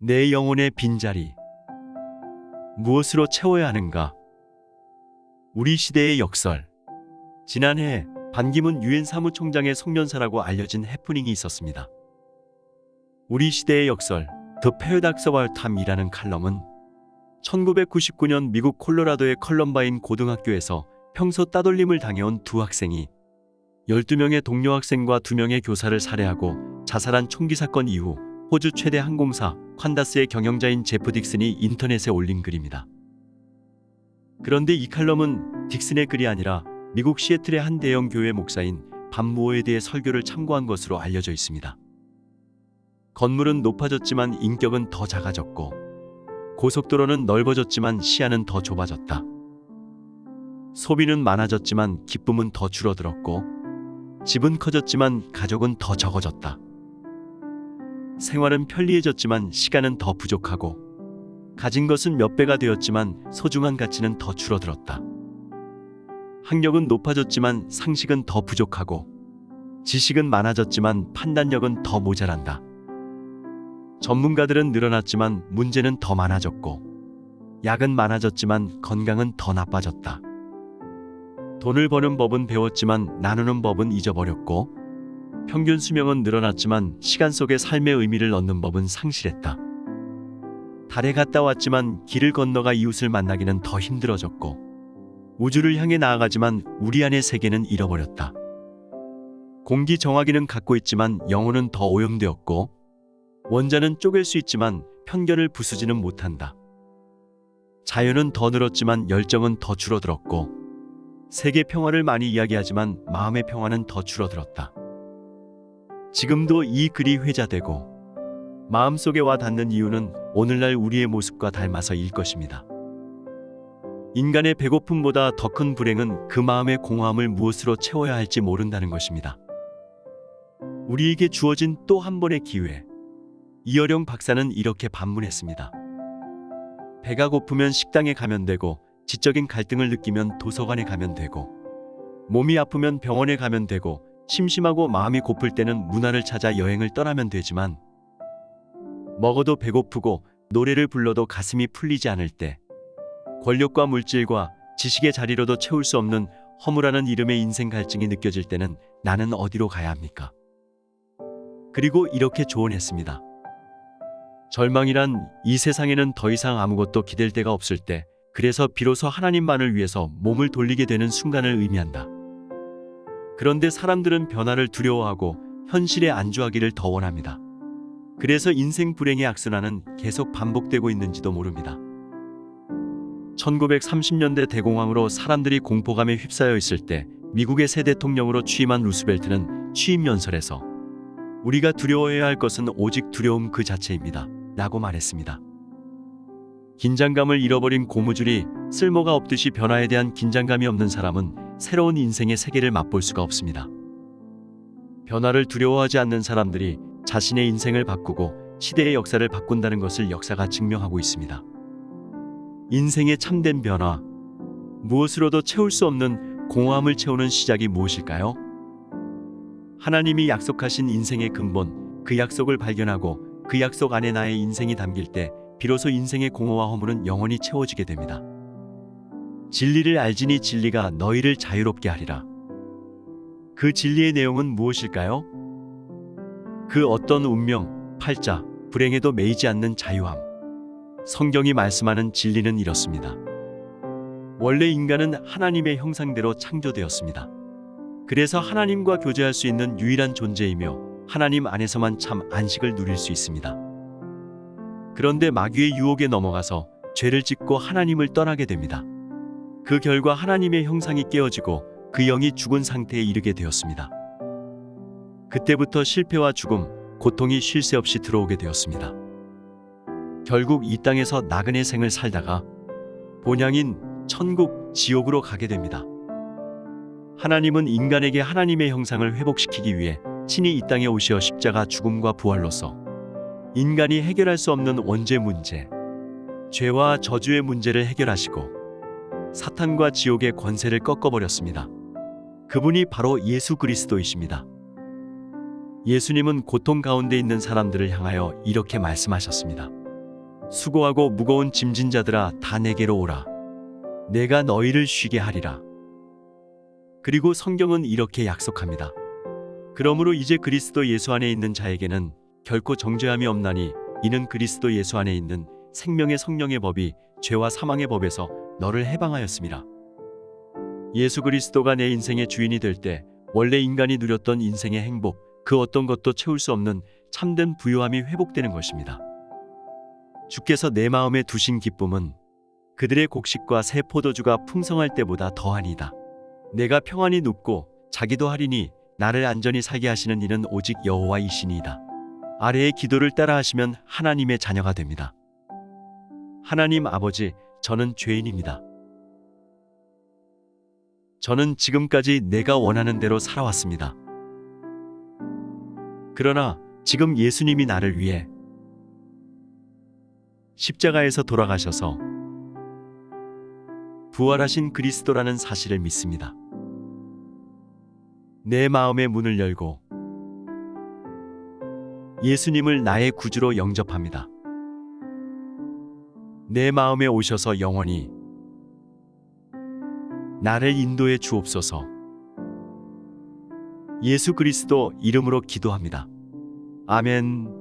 내 영혼의 빈자리 무엇으로 채워야 하는가? 우리 시대의 역설. 지난해 반기문 유엔 사무총장의 송년사라고 알려진 해프닝이 있었습니다. 우리 시대의 역설 The Paradox of Our Time이라는 칼럼은 1999년 미국 콜로라도의 컬럼바인 고등학교에서 평소 따돌림을 당해온 두 학생이 12명의 동료 학생과 2명의 교사를 살해하고 자살한 총기 사건 이후 호주 최대 항공사 콴다스의 경영자인 제프 딕슨이 인터넷에 올린 글입니다. 그런데 이 칼럼은 딕슨의 글이 아니라 미국 시애틀의 한 대형 교회 목사인 밤무어에 대해 설교를 참고한 것으로 알려져 있습니다. 건물은 높아졌지만 인격은 더 작아졌고, 고속도로는 넓어졌지만 시야는 더 좁아졌다. 소비는 많아졌지만 기쁨은 더 줄어들었고, 집은 커졌지만 가족은 더 적어졌다. 생활은 편리해졌지만 시간은 더 부족하고, 가진 것은 몇 배가 되었지만 소중한 가치는 더 줄어들었다. 학력은 높아졌지만 상식은 더 부족하고, 지식은 많아졌지만 판단력은 더 모자란다. 전문가들은 늘어났지만 문제는 더 많아졌고, 약은 많아졌지만 건강은 더 나빠졌다. 돈을 버는 법은 배웠지만 나누는 법은 잊어버렸고, 평균 수명은 늘어났지만 시간 속에 삶의 의미를 얻는 법은 상실했다. 달에 갔다 왔지만 길을 건너가 이웃을 만나기는 더 힘들어졌고, 우주를 향해 나아가지만 우리 안의 세계는 잃어버렸다. 공기 정화기는 갖고 있지만 영혼은 더 오염되었고, 원자는 쪼갤 수 있지만 편견을 부수지는 못한다. 자유는 더 늘었지만 열정은 더 줄어들었고, 세계 평화를 많이 이야기하지만 마음의 평화는 더 줄어들었다. 지금도 이 글이 회자되고 마음속에 와 닿는 이유는 오늘날 우리의 모습과 닮아서일 것입니다. 인간의 배고픔보다 더 큰 불행은 그 마음의 공허함을 무엇으로 채워야 할지 모른다는 것입니다. 우리에게 주어진 또 한 번의 기회. 이어령 박사는 이렇게 반문했습니다. 배가 고프면 식당에 가면 되고, 지적인 갈등을 느끼면 도서관에 가면 되고, 몸이 아프면 병원에 가면 되고, 심심하고 마음이 고플 때는 문화를 찾아 여행을 떠나면 되지만, 먹어도 배고프고 노래를 불러도 가슴이 풀리지 않을 때, 권력과 물질과 지식의 자리로도 채울 수 없는 허무라는 이름의 인생 갈증이 느껴질 때는 나는 어디로 가야 합니까? 그리고 이렇게 조언했습니다. 절망이란 이 세상에는 더 이상 아무것도 기댈 데가 없을 때, 그래서 비로소 하나님만을 위해서 몸을 돌리게 되는 순간을 의미한다. 그런데 사람들은 변화를 두려워하고 현실에 안주하기를 더 원합니다. 그래서 인생 불행의 악순환은 계속 반복되고 있는지도 모릅니다. 1930년대 대공황으로 사람들이 공포감에 휩싸여 있을 때 미국의 새 대통령으로 취임한 루스벨트는 취임 연설에서 우리가 두려워해야 할 것은 오직 두려움 그 자체입니다. 라고 말했습니다. 긴장감을 잃어버린 고무줄이 쓸모가 없듯이 변화에 대한 긴장감이 없는 사람은 새로운 인생의 세계를 맛볼 수가 없습니다. 변화를 두려워하지 않는 사람들이 자신의 인생을 바꾸고 시대의 역사를 바꾼다는 것을 역사가 증명하고 있습니다. 인생의 참된 변화, 무엇으로도 채울 수 없는 공허함을 채우는 시작이 무엇일까요? 하나님이 약속하신 인생의 근본, 그 약속을 발견하고 그 약속 안에 나의 인생이 담길 때 비로소 인생의 공허와 허물은 영원히 채워지게 됩니다. 진리를 알지니 진리가 너희를 자유롭게 하리라. 그 진리의 내용은 무엇일까요? 그 어떤 운명, 팔자, 불행에도 매이지 않는 자유함. 성경이 말씀하는 진리는 이렇습니다. 원래 인간은 하나님의 형상대로 창조되었습니다. 그래서 하나님과 교제할 수 있는 유일한 존재이며 하나님 안에서만 참 안식을 누릴 수 있습니다. 그런데 마귀의 유혹에 넘어가서 죄를 짓고 하나님을 떠나게 됩니다. 그 결과 하나님의 형상이 깨어지고 그 영이 죽은 상태에 이르게 되었습니다. 그때부터 실패와 죽음, 고통이 쉴 새 없이 들어오게 되었습니다. 결국 이 땅에서 나그네 생을 살다가 본향인 천국, 지옥으로 가게 됩니다. 하나님은 인간에게 하나님의 형상을 회복시키기 위해 친히 이 땅에 오시어 십자가 죽음과 부활로서 인간이 해결할 수 없는 원죄 문제, 죄와 저주의 문제를 해결하시고 사탄과 지옥의 권세를 꺾어버렸습니다. 그분이 바로 예수 그리스도이십니다. 예수님은 고통 가운데 있는 사람들을 향하여 이렇게 말씀하셨습니다. 수고하고 무거운 짐진 자들아 다 내게로 오라. 내가 너희를 쉬게 하리라. 그리고 성경은 이렇게 약속합니다. 그러므로 이제 그리스도 예수 안에 있는 자에게는 결코 정죄함이 없나니 이는 그리스도 예수 안에 있는 생명의 성령의 법이 죄와 사망의 법에서 너를 해방하였습니다. 예수 그리스도가 내 인생의 주인이 될 때 원래 인간이 누렸던 인생의 행복, 그 어떤 것도 채울 수 없는 참된 부요함이 회복되는 것입니다. 주께서 내 마음에 두신 기쁨은 그들의 곡식과 새 포도주가 풍성할 때보다 더하니이다. 내가 평안히 눕고 자기도 하리니 나를 안전히 살게 하시는 이는 오직 여호와이시니이다. 아래의 기도를 따라 하시면 하나님의 자녀가 됩니다. 하나님 아버지, 저는 죄인입니다. 저는 지금까지 내가 원하는 대로 살아왔습니다. 그러나 지금 예수님이 나를 위해 십자가에서 돌아가셔서 부활하신 그리스도라는 사실을 믿습니다. 내 마음의 문을 열고 예수님을 나의 구주로 영접합니다. 내 마음에 오셔서 영원히 나를 인도해 주옵소서. 예수 그리스도 이름으로 기도합니다. 아멘.